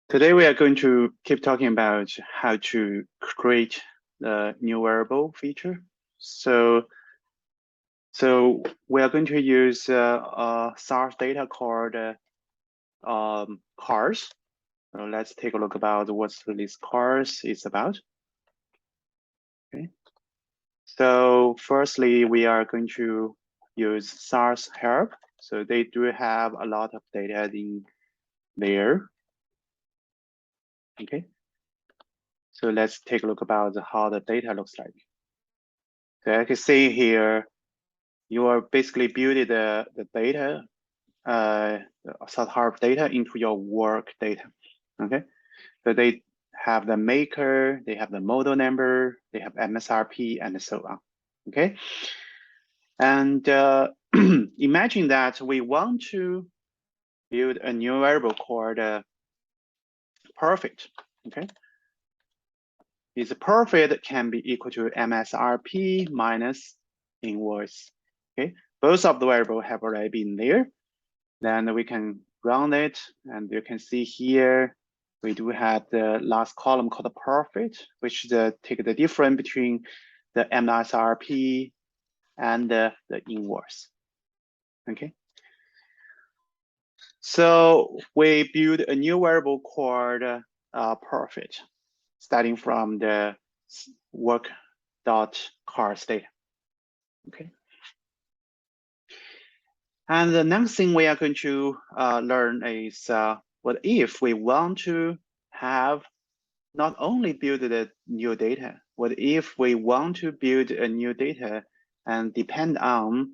Today we are going to keep talking about how to create the new variable feature. So we are going to use a SAS data called cars. So let's take a look about what this cars is about. Okay. So firstly, we are going to use SAS help. So they do have a lot of data in there. Okay. So let's take a look about how the data looks like. So I can see here, you are basically building the data, sort of data into your work data. Okay. So they have the maker, they have the model number, they have MSRP, and so on. Okay. And imagine that we want to build a new variable called profit. Okay. This profit can be equal to MSRP minus invoice. Okay. Both of the variables have already been there. Then we can run it, and you can see here we do have the last column called the profit, which take the difference between the MSRP and the invoice. Okay. So we build a new variable called profit, starting from the work.cars data. Okay. And the next thing we are going to learn is what if we want to have not only build the new data, what if we want to build a new data and depend on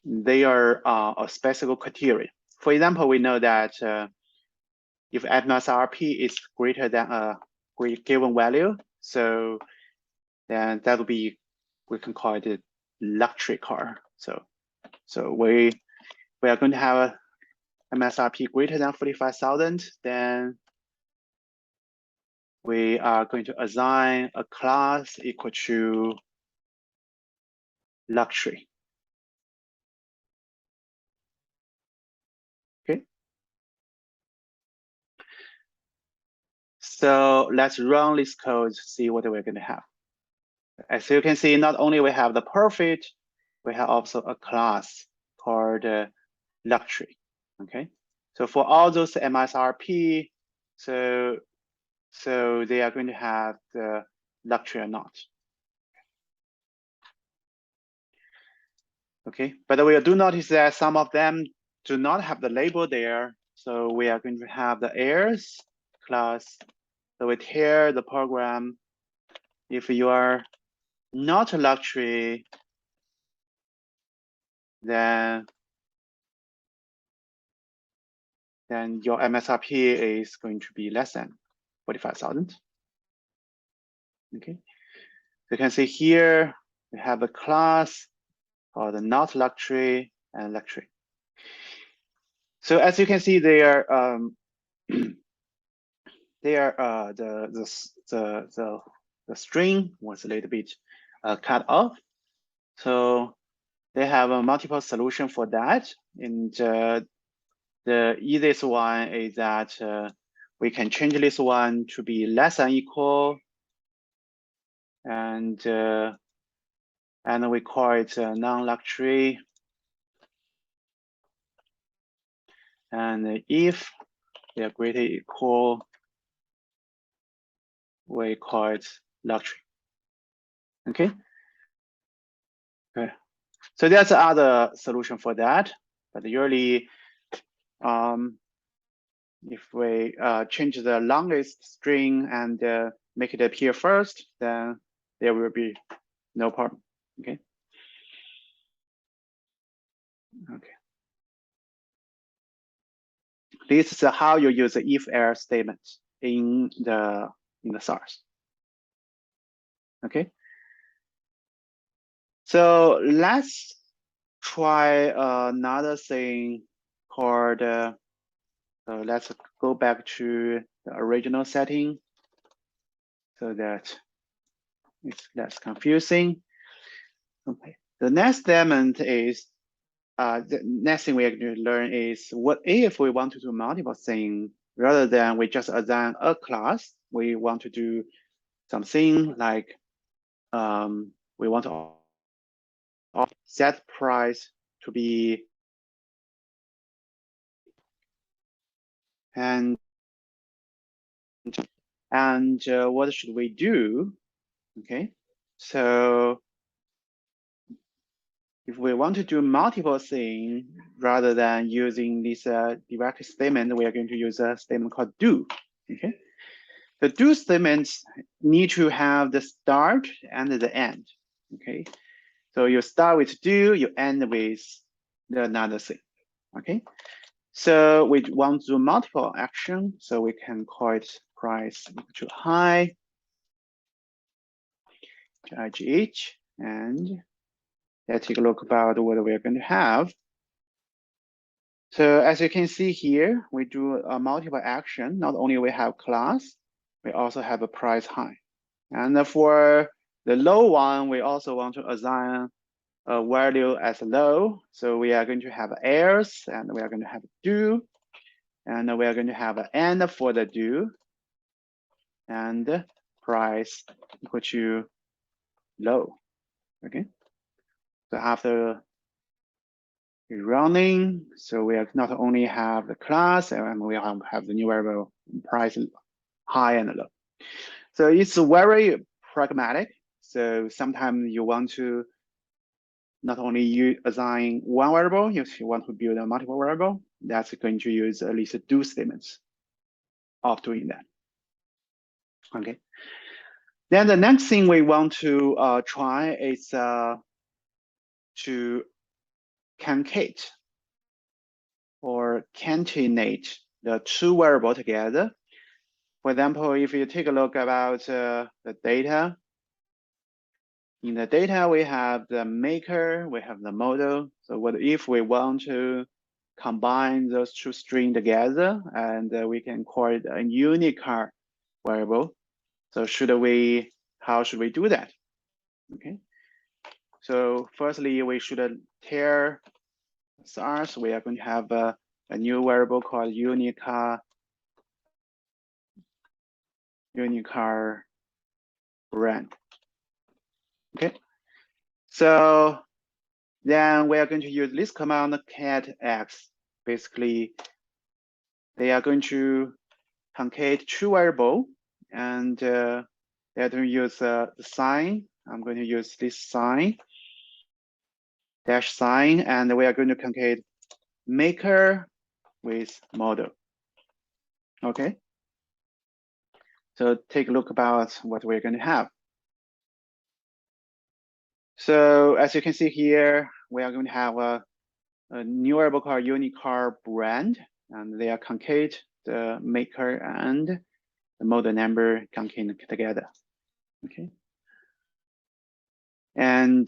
their a specific criteria. For example, we know that if MSRP is greater than a given value, so then that would be, we can call it a luxury car. So we are going to have a MSRP greater than 45,000, then we are going to assign a class equal to luxury. Okay. So let's run this code, see what we're going to have. As you can see, not only we have the profit, we have also a class called luxury. Okay. So for all those MSRP, so they are going to have the luxury or not. Okay, but we do notice that some of them do not have the label there. So we are going to have the heirs class. So we tear the program. If you are not a luxury, then your MSRP is going to be less than 45,000. Okay, you can see here we have a class called the not luxury and luxury. So as you can see, they are the string was a little bit cut off. So they have a multiple solution for that. And the easiest one is that we can change this one to be less than equal, and we call it non-luxury. And if they are greater or equal, we call it luxury. Okay. Okay. So there's other solution for that, but usually, if we change the longest string and make it appear first, then there will be no problem. Okay. Okay. This is how you use the if-else statement in the SAS. Okay. So let's try another thing called. So let's go back to the original setting so that it's less confusing. Okay. The next statement is the next thing we are going to learn is what if we want to do multiple things rather than we just assign a class. We want to do something like we want to set price to be and what should we do? Okay, so if we want to do multiple things rather than using this direct statement, we are going to use a statement called do. Okay, the do statements need to have the start and the end. Okay, so you start with do, you end with another thing. Okay, so we want to do multiple action, so we can call it price equal to high to IGH, and let's take a look about what we're going to have. So as you can see here, we do a multiple action. Not only we have class, we also have a price high. And for the low one, we also want to assign a value as low. So we are going to have else, and we are going to have do, and we are going to have an end for the do, and price equal to low. Okay. So after running, so we not only have the class, and we have the new variable price high and low. So it's very pragmatic. So sometimes you want to not only you assign one variable, if you want to build a multiple variable, that's going to use at least do statements of doing that. Okay. Then the next thing we want to try is to concatenate or concatenate the two variables together. For example, if you take a look about the data, in the data we have the maker, we have the model. So what if we want to combine those two strings together, and we can call it a unicar variable. So how should we do that? Okay. So firstly, we should tear SARS. We are going to have a new variable called unicar brand. Okay. So then we are going to use this command cat x. Basically, they are going to concatenate two variables, and they're going to use the sign. I'm going to use this sign, dash sign, and we are going to concatenate maker with model. Okay. So take a look about what we're going to have. So as you can see here, we are going to have a new variable called unicar brand, and they are concatenate the maker and the model number concatenate together. Okay. And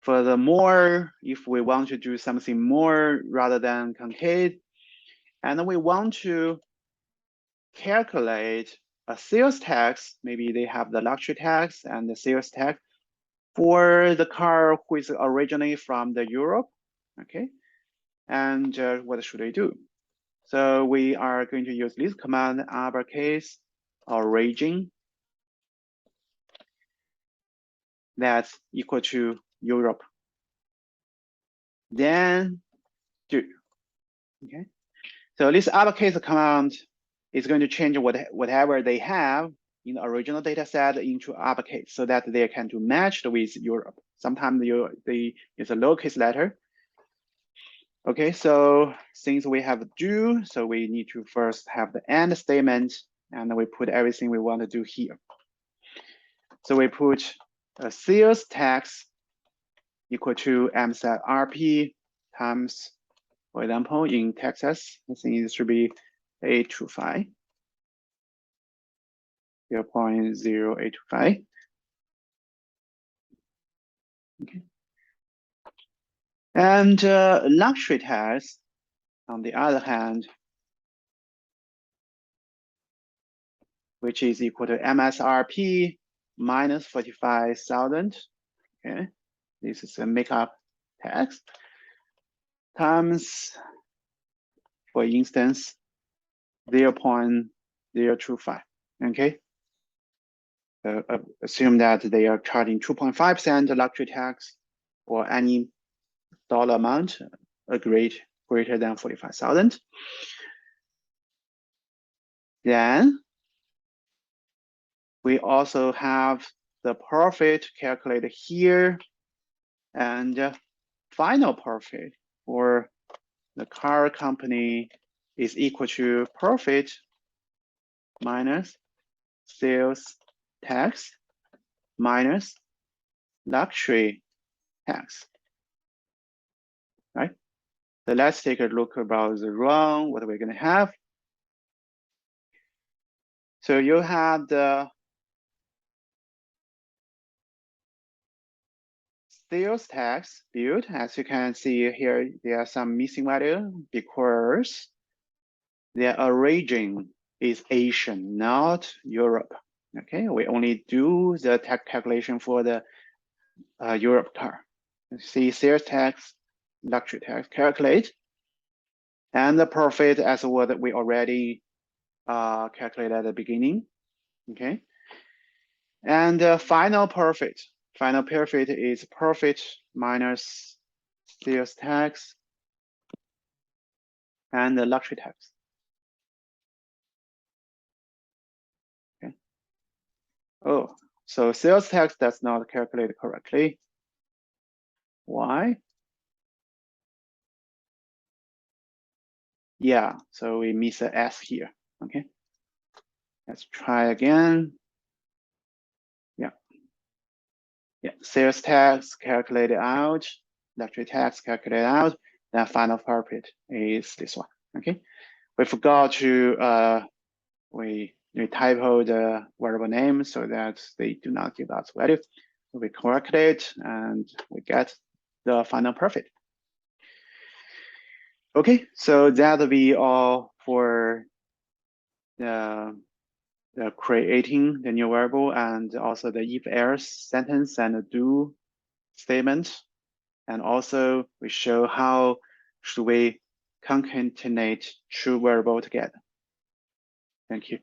furthermore, if we want to do something more rather than concatenate, and we want to calculate a sales tax, maybe they have the luxury tax and the sales tax for the car who is originally from the Europe, okay? And what should we do? So we are going to use this command, uppercase origin, that's equal to Europe. Then do, okay? So this uppercase command is going to change whatever they have in the original data set into uppercase so that they can do matched with Europe. Sometimes they use a lowercase letter. Okay, so since we have do, so we need to first have the end statement, and we put everything we want to do here. So we put a sales tax equal to MSAT RP times, for example, in Texas, I think it should be 825. 0.0825. Okay. And luxury tax, on the other hand, which is equal to MSRP minus 45,000. Okay, this is a makeup text times, for instance, 0.025. Okay. Assume that they are charging 2.5% luxury tax or any dollar amount agreed greater than 45,000. Then we also have the profit calculated here, and final profit for the car company is equal to profit minus sales tax minus luxury tax, right? So let's take a look about the run, what we're going to have. So you have the sales tax billed. As you can see here, there are some missing value because their origin is Asian, not Europe. Okay, we only do the tax calculation for the Europe car. See sales tax, luxury tax, calculate, and the profit as what we already calculated at the beginning. Okay, and final profit. Final profit is profit minus sales tax and the luxury tax. Okay. Oh, so sales tax does not calculate correctly. Why? Yeah, so we miss a S here. Okay. Let's try again. Yeah, sales tax calculated out, luxury tax calculated out, then final profit is this one. Okay, we forgot to we typo the variable name so that they do not give us value. So we correct it and we get the final profit. Okay, so that'll be all for the creating the new variable and also the if-else sentence and the do statement. And also we show how should we concatenate two variables together. Thank you.